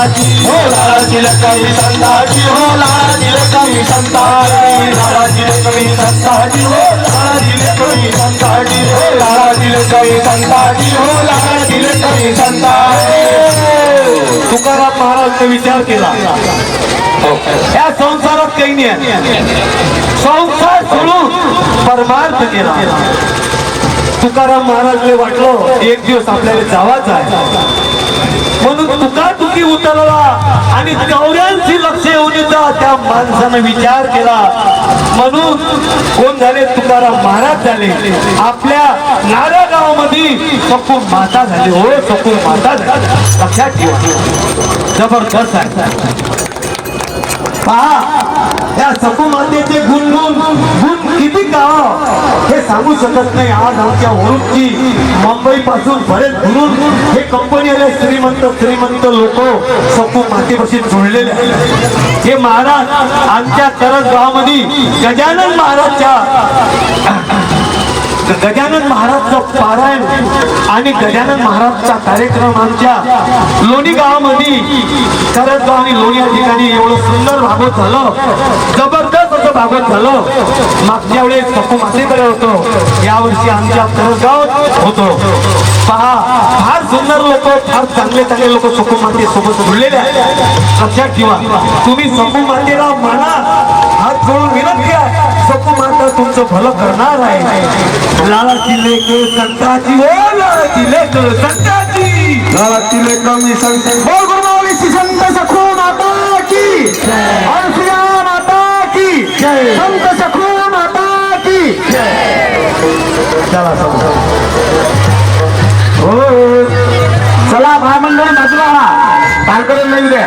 हो लालाजी लक्ष्मी संताजी हो लालाजी लक्ष्मी संताजी लालाजी लक्ष्मी संताजी हो लालाजी लक्ष्मी संताजी हो लालाजी लक्ष्मी संताजी हो लालाजी लक्ष्मी संताजी। तुकाराम महाराजने विचार केला या संसारात काही नाही, संसार सोडून परमार्थ केला। तुकाराम महाराजने वाटलं एक दिवस आपल्याला जावाच आहे, म्हणून तुकातुकी उतरला आणि 84 लक्ष येऊनचा त्या माणसाने विचार केला। म्हणून कोण झाले? तुकाराम महाराज झाले। आपल्या नारा गावामध्ये सकू माता झाली। हो सकू माता झाली, लक्षात ठेवा, जबरदस्त आहे। पहा या सकू मातेचे गुण किती गाव हे सांगू शकत नाही। आज आमच्या ओळखची मुंबई पासून बरेच दुरून हे कंपनीला श्रीमंत लोक सकू मातेपाशी जोडलेले आहेत। हे महाराज आमच्या करज गावामध्ये गजानन महाराजचं पारायण आणि गजानन महाराजचा कार्यक्रम आमच्या लोणी गावामध्ये करज गाव आणि लोणी या ठिकाणी एवढं सुंदर भागवत झालं, जबरदस्त असं भागवत झालं। मागच्या वेळेस सकू मातेकडे होतो, यावर्षी आमच्या करज गावात होतो। पहा फार सुंदर लोक, फार चांगले लोक सकू माते सोबत जोडलेले आहेत। लक्षात ठेवा, तुम्ही सकू मातेला माना, हात जोडून विनंती आहे, सकू माता तुमचं भलं करणार आहे। लालाची लेक संताजी हो लालाची लेक संताजी लालाची लेक मी संत बोल गुरुमाऊली श्री संत सखू माता की जय, श्री माता की जय, संत सखू माता की जय। चला हो चला महामंडळ बाजूला कार्यक्रम नाही द्या।